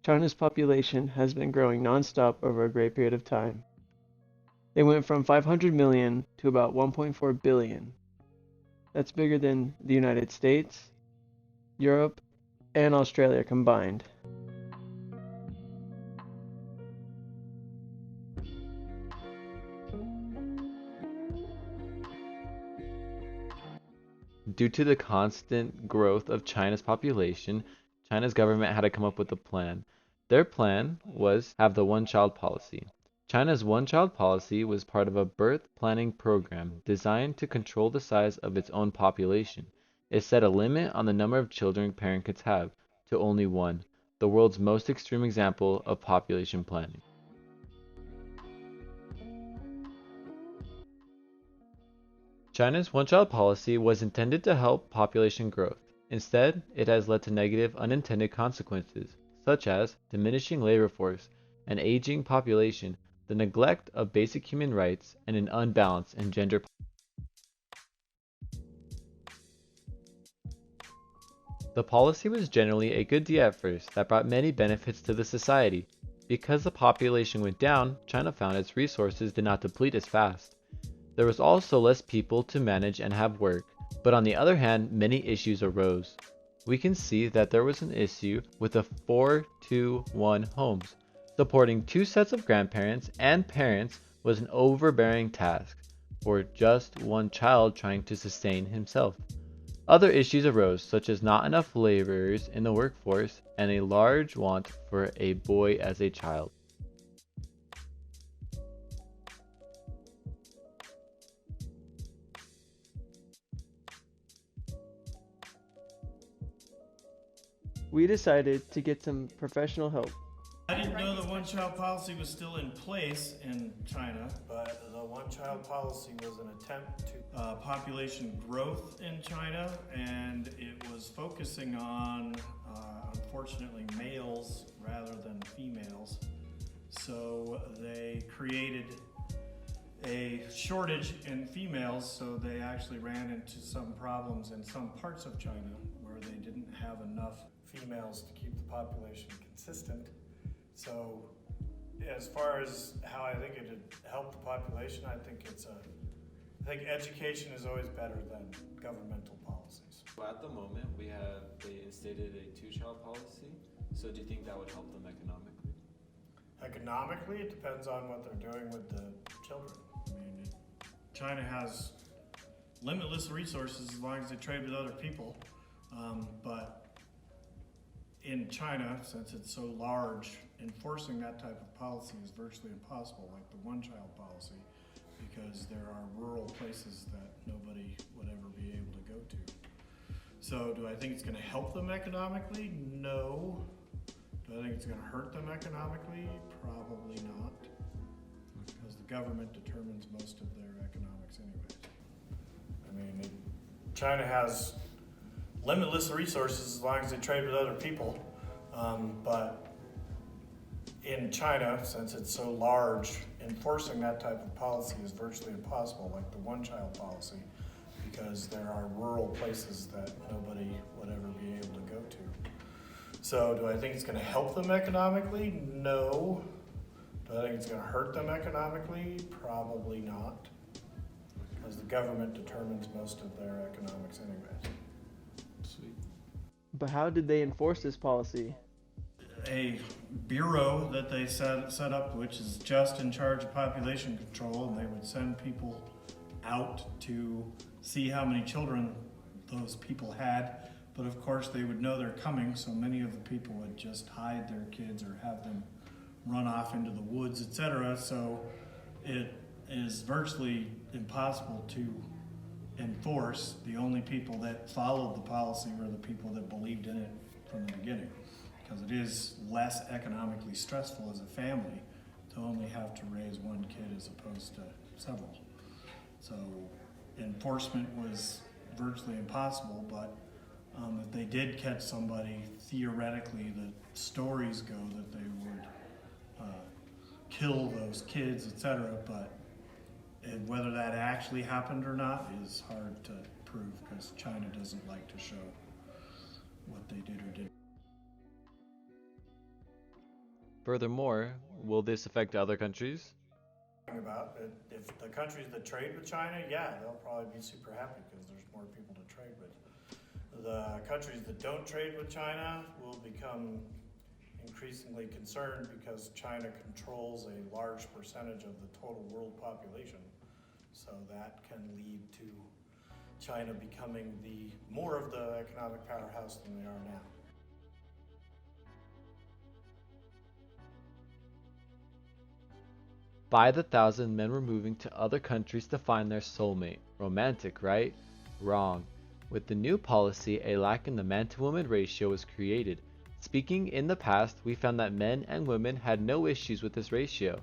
China's population has been growing non-stop over a great period of time. They went from 500 million to about 1.4 billion. That's bigger than the United States, Europe, and Australia combined. Due to the constant growth of China's population, China's government had to come up with a plan. Their plan was have the one-child policy. China's one-child policy was part of a birth planning program designed to control the size of its own population. It set a limit on the number of children a parent could have to only one, the world's most extreme example of population planning. China's one-child policy was intended to help population growth. Instead, it has led to negative unintended consequences, such as diminishing labor force, an aging population, the neglect of basic human rights, and an unbalance in gender. The policy was generally a good deal at first that brought many benefits to the society. Because the population went down, China found its resources did not deplete as fast. There was also less people to manage and have work, but on the other hand, many issues arose. We can see that there was an issue with the 4-2-1 homes. Supporting two sets of grandparents and parents was an overbearing task for just one child trying to sustain himself. Other issues arose, such as not enough laborers in the workforce and a large want for a boy as a child. We decided to get some professional help. I didn't know the one-child policy was still in place in China, but the one-child policy was an attempt to population growth in China, and it was focusing on, unfortunately, males rather than females. So they created a shortage in females, so they actually ran into some problems in some parts of China where they didn't have enough females to keep the population consistent. So as far as how I think it would help the population, I think education is always better than governmental policies. Well, at the moment, they instated a two-child policy. So do you think that would help them economically? Economically, it depends on what they're doing with the children. I mean, China has limitless resources as long as they trade with other people. But in China, since it's so large, enforcing that type of policy is virtually impossible, like the one-child policy, because there are rural places that nobody would ever be able to go to. So do I think it's going to help them economically? No. Do I think it's going to hurt them economically? Probably not, because the government determines most of their economics anyways. I mean, China has limitless resources as long as they trade with other people. But in China, since it's so large, enforcing that type of policy is virtually impossible, like the one-child policy, because there are rural places that nobody would ever be able to go to. So do I think it's going to help them economically? No. Do I think it's going to hurt them economically? Probably not, because the government determines most of their economics anyways. Sweet. But how did they enforce this policy? A bureau that they set up, which is just in charge of population control, and they would send people out to see how many children those people had. But of course, they would know they're coming, so many of the people would just hide their kids or have them run off into the woods, etc. So it is virtually impossible to enforce. The only people that followed the policy were the people that believed in it from the beginning, because it is less economically stressful as a family to only have to raise one kid as opposed to several. So enforcement was virtually impossible, but if they did catch somebody, theoretically the stories go that they would kill those kids, etc. But whether that actually happened or not is hard to prove, because China doesn't like to show what they did or didn't. Furthermore, will this affect other countries? About it, if the countries that trade with China, yeah, they'll probably be super happy because there's more people to trade with. The countries that don't trade with China will become increasingly concerned because China controls a large percentage of the total world population. So that can lead to China becoming more of the economic powerhouse than they are now. By the thousand, men were moving to other countries to find their soulmate. Romantic, right? Wrong. With the new policy, a lack in the man-to-woman ratio was created. Speaking in the past, we found that men and women had no issues with this ratio.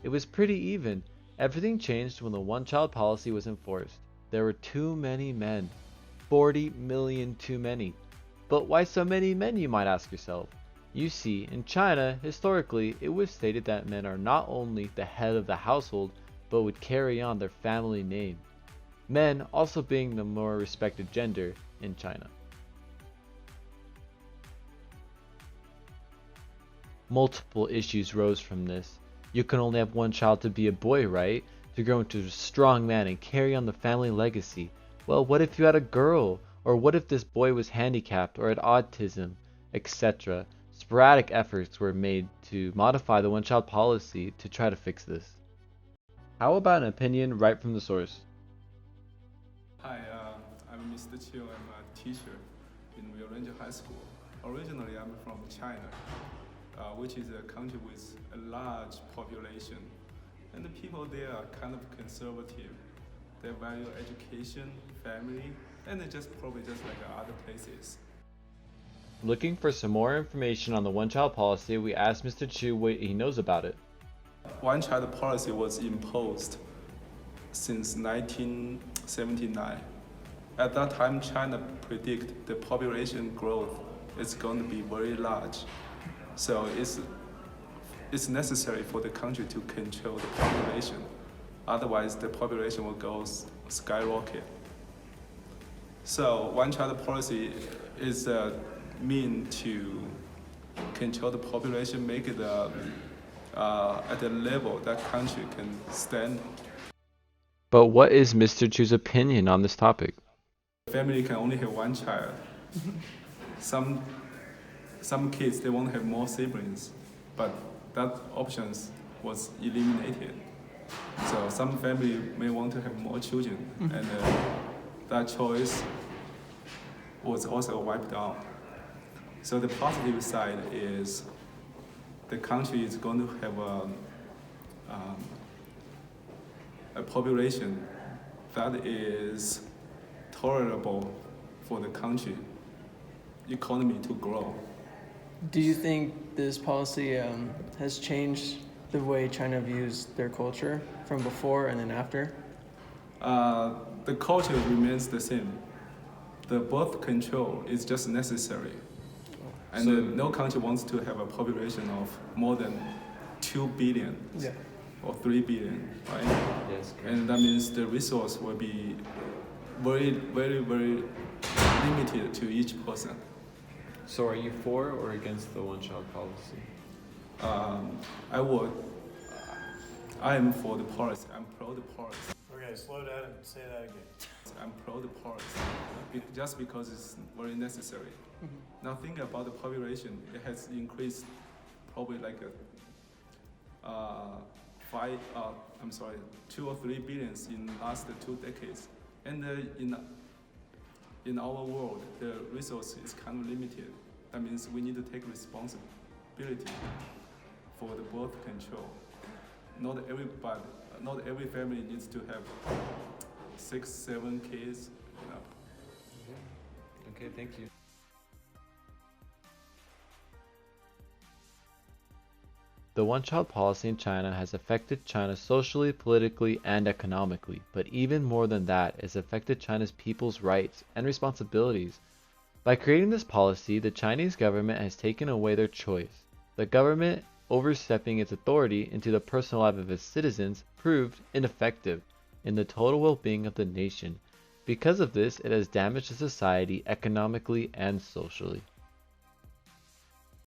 It was pretty even. Everything changed when the one-child policy was enforced. There were too many men. 40 million too many. But why so many men, you might ask yourself? You see, in China, historically, it was stated that men are not only the head of the household, but would carry on their family name. Men also being the more respected gender in China. Multiple issues rose from this. You can only have one child to be a boy, right? To grow into a strong man and carry on the family legacy. Well, what if you had a girl? Or what if this boy was handicapped or had autism, etc.? Sporadic efforts were made to modify the one-child policy to try to fix this. How about an opinion right from the source? Hi, I'm Mr. Chiu. I'm a teacher in Rio Range High School. Originally, I'm from China, which is a country with a large population. And the people there are kind of conservative. They value education, family, and they probably just like other places. Looking for some more information on the one-child policy, we asked Mr. Chu what he knows about it. One-child policy was imposed since 1979. At that time, China predicted the population growth is going to be very large. So it's necessary for the country to control the population. Otherwise, the population will go skyrocket. So one-child policy is a mean to control the population, make it at a level that country can stand. But what is Mr. Chu's opinion on this topic? Family can only have one child. Some kids, they want to have more siblings, but that option was eliminated. So some family may want to have more children, and that choice was also wiped out. So the positive side is the country is going to have a population that is tolerable for the country economy to grow. Do you think this policy has changed the way China views their culture from before and then after? The culture remains the same. The birth control is just necessary. And no country wants to have a population of more than 2 billion or 3 billion, right? Yes, and that means the resource will be very, very, very limited to each person. So are you for or against the one-child policy? I am for the policy. I'm pro the policy. Okay, slow down and say that again. I'm pro the policy, just because it's very necessary. Now think about the population. It has increased probably like 2 or 3 billions in the last 2 decades. And in our world, the resource is kind of limited. That means we need to take responsibility for the birth control. Not every family needs to have 6, 7 kids. Okay, thank you. The one-child policy in China has affected China socially, politically, and economically, but even more than that, it's affected China's people's rights and responsibilities. By creating this policy, the Chinese government has taken away their choice. The government, overstepping its authority into the personal life of its citizens, proved ineffective in the total well-being of the nation. Because of this, it has damaged the society economically and socially.